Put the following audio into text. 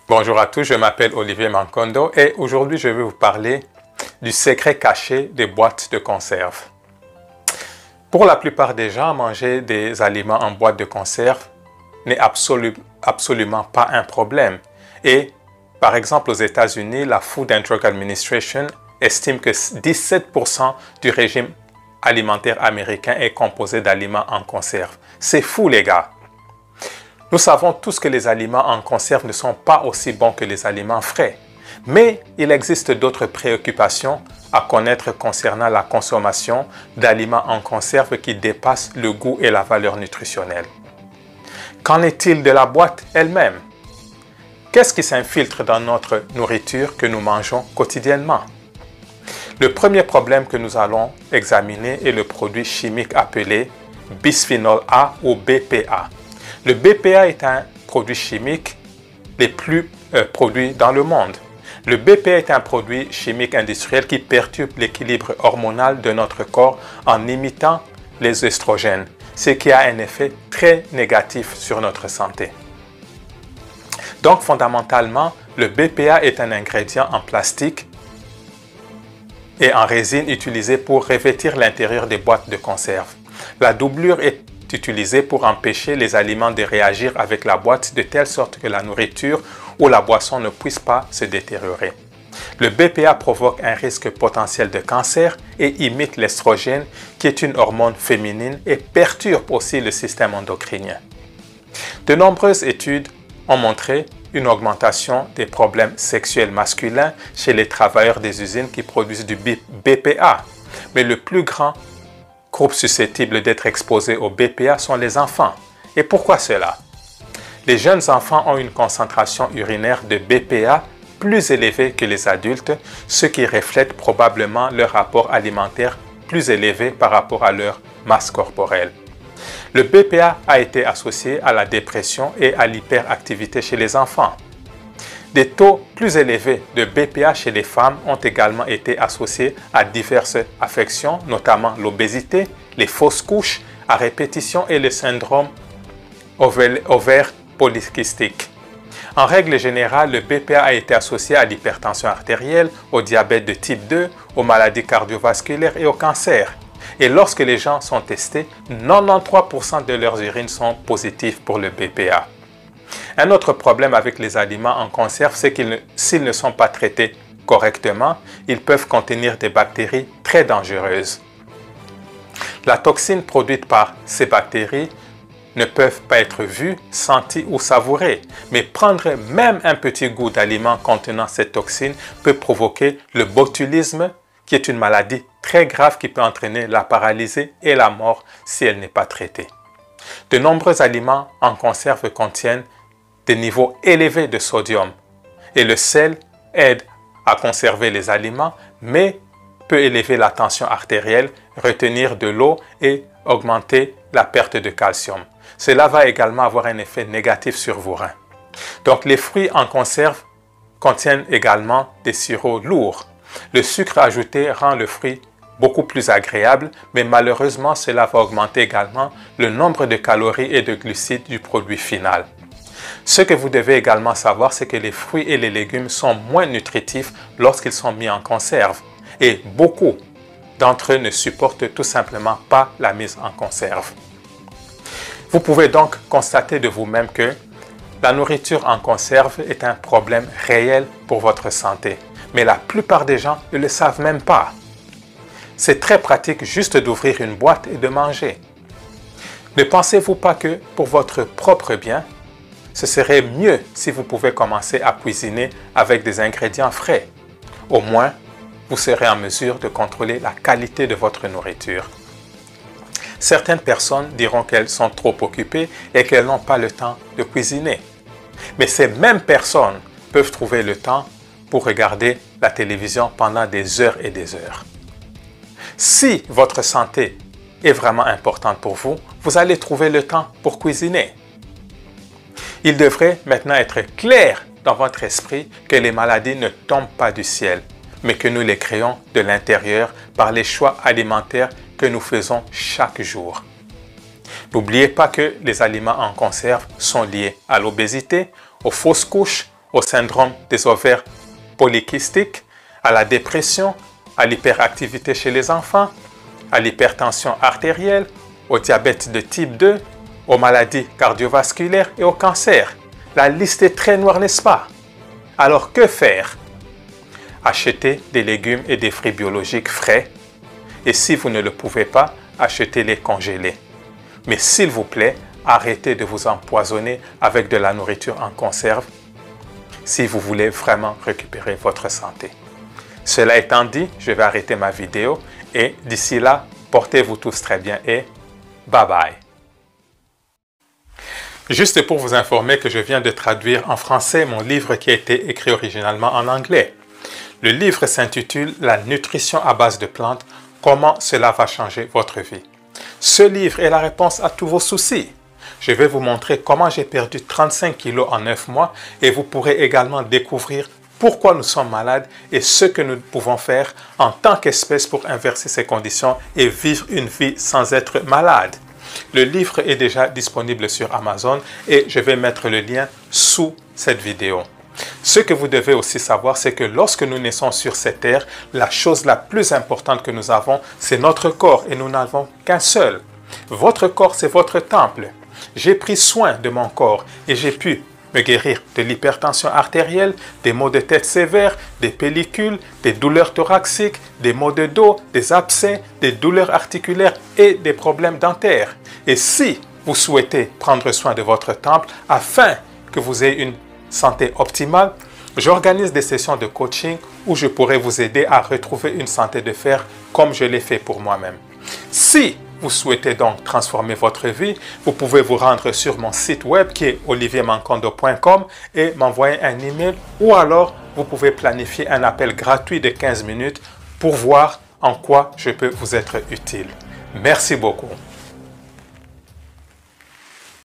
Bonjour à tous, je m'appelle Olivier Mankondo et aujourd'hui je vais vous parler du secret caché des boîtes de conserve. Pour la plupart des gens, manger des aliments en boîte de conserve n'est absolument pas un problème. Et par exemple aux États-Unis, la Food and Drug Administration estime que 17% du régime alimentaire américain est composé d'aliments en conserve. C'est fou les gars! Nous savons tous que les aliments en conserve ne sont pas aussi bons que les aliments frais. Mais il existe d'autres préoccupations à connaître concernant la consommation d'aliments en conserve qui dépassent le goût et la valeur nutritionnelle. Qu'en est-il de la boîte elle-même? Qu'est-ce qui s'infiltre dans notre nourriture que nous mangeons quotidiennement? Le premier problème que nous allons examiner est le produit chimique appelé bisphénol A ou BPA. Le BPA est un produit chimique les plus produits dans le monde. Le BPA est un produit chimique industriel qui perturbe l'équilibre hormonal de notre corps en imitant les œstrogènes, ce qui a un effet très négatif sur notre santé. Donc fondamentalement, le BPA est un ingrédient en plastique et en résine utilisé pour revêtir l'intérieur des boîtes de conserve. La doublure est utilisée pour empêcher les aliments de réagir avec la boîte de telle sorte que la nourriture ou la boisson ne puisse pas se détériorer. Le BPA provoque un risque potentiel de cancer et imite l'estrogène qui est une hormone féminine et perturbe aussi le système endocrinien. De nombreuses études ont montré une augmentation des problèmes sexuels masculins chez les travailleurs des usines qui produisent du BPA. Mais le plus grand groupe susceptible d'être exposé au BPA sont les enfants. Et pourquoi cela? Les jeunes enfants ont une concentration urinaire de BPA plus élevée que les adultes, ce qui reflète probablement leur rapport alimentaire plus élevé par rapport à leur masse corporelle. Le BPA a été associé à la dépression et à l'hyperactivité chez les enfants. Des taux plus élevés de BPA chez les femmes ont également été associés à diverses affections, notamment l'obésité, les fausses couches à répétition et le syndrome ovaire polycystique. En règle générale, le BPA a été associé à l'hypertension artérielle, au diabète de type 2, aux maladies cardiovasculaires et au cancer. Et lorsque les gens sont testés, 93% de leurs urines sont positives pour le BPA. Un autre problème avec les aliments en conserve, c'est qu'ils s'ils ne sont pas traités correctement, ils peuvent contenir des bactéries très dangereuses. La toxine produite par ces bactéries ne peuvent pas être vues, senties ou savourées, mais prendre même un petit goût d'aliment contenant cette toxine peut provoquer le botulisme, qui est une maladie très grave qui peut entraîner la paralysie et la mort si elle n'est pas traitée. De nombreux aliments en conserve contiennent des niveaux élevés de sodium et le sel aide à conserver les aliments mais peut élever la tension artérielle, retenir de l'eau et augmenter la perte de calcium. Cela va également avoir un effet négatif sur vos reins. Donc les fruits en conserve contiennent également des sirops lourds. Le sucre ajouté rend le fruit beaucoup plus agréable, mais malheureusement cela va augmenter également le nombre de calories et de glucides du produit final. Ce que vous devez également savoir, c'est que les fruits et les légumes sont moins nutritifs lorsqu'ils sont mis en conserve. Et beaucoup d'entre eux ne supportent tout simplement pas la mise en conserve. Vous pouvez donc constater de vous-même que la nourriture en conserve est un problème réel pour votre santé. Mais la plupart des gens ne le savent même pas. C'est très pratique juste d'ouvrir une boîte et de manger. Ne pensez-vous pas que pour votre propre bien, ce serait mieux si vous pouvez commencer à cuisiner avec des ingrédients frais? Au moins, vous serez en mesure de contrôler la qualité de votre nourriture. Certaines personnes diront qu'elles sont trop occupées et qu'elles n'ont pas le temps de cuisiner. Mais ces mêmes personnes peuvent trouver le temps pour regarder la télévision pendant des heures et des heures. Si votre santé est vraiment importante pour vous, vous allez trouver le temps pour cuisiner. Il devrait maintenant être clair dans votre esprit que les maladies ne tombent pas du ciel, mais que nous les créons de l'intérieur par les choix alimentaires que nous faisons chaque jour. N'oubliez pas que les aliments en conserve sont liés à l'obésité, aux fausses couches, au syndrome des ovaires polykystiques, à la dépression, à l'hyperactivité chez les enfants, à l'hypertension artérielle, au diabète de type 2, aux maladies cardiovasculaires et au cancer. La liste est très noire, n'est-ce pas? Alors que faire? Achetez des légumes et des fruits biologiques frais. Et si vous ne le pouvez pas, achetez-les congelés. Mais s'il vous plaît, arrêtez de vous empoisonner avec de la nourriture en conserve si vous voulez vraiment récupérer votre santé. Cela étant dit, je vais arrêter ma vidéo et d'ici là, portez-vous tous très bien et bye bye. Juste pour vous informer que je viens de traduire en français mon livre qui a été écrit originalement en anglais. Le livre s'intitule « La nutrition à base de plantes, comment cela va changer votre vie ». Ce livre est la réponse à tous vos soucis. Je vais vous montrer comment j'ai perdu 35 kilos en 9 mois et vous pourrez également découvrir pourquoi nous sommes malades et ce que nous pouvons faire en tant qu'espèce pour inverser ces conditions et vivre une vie sans être malade. Le livre est déjà disponible sur Amazon et je vais mettre le lien sous cette vidéo. Ce que vous devez aussi savoir, c'est que lorsque nous naissons sur cette terre, la chose la plus importante que nous avons, c'est notre corps et nous n'avons qu'un seul. Votre corps, c'est votre temple. J'ai pris soin de mon corps et j'ai pu me guérir de l'hypertension artérielle, des maux de tête sévères, des pellicules, des douleurs thoraciques, des maux de dos, des abcès, des douleurs articulaires et des problèmes dentaires. Et si vous souhaitez prendre soin de votre temple afin que vous ayez une santé optimale, j'organise des sessions de coaching où je pourrai vous aider à retrouver une santé de fer comme je l'ai fait pour moi-même. Si vous souhaitez donc transformer votre vie, vous pouvez vous rendre sur mon site web qui est oliviermankondo.com et m'envoyer un email ou alors vous pouvez planifier un appel gratuit de 15 minutes pour voir en quoi je peux vous être utile. Merci beaucoup.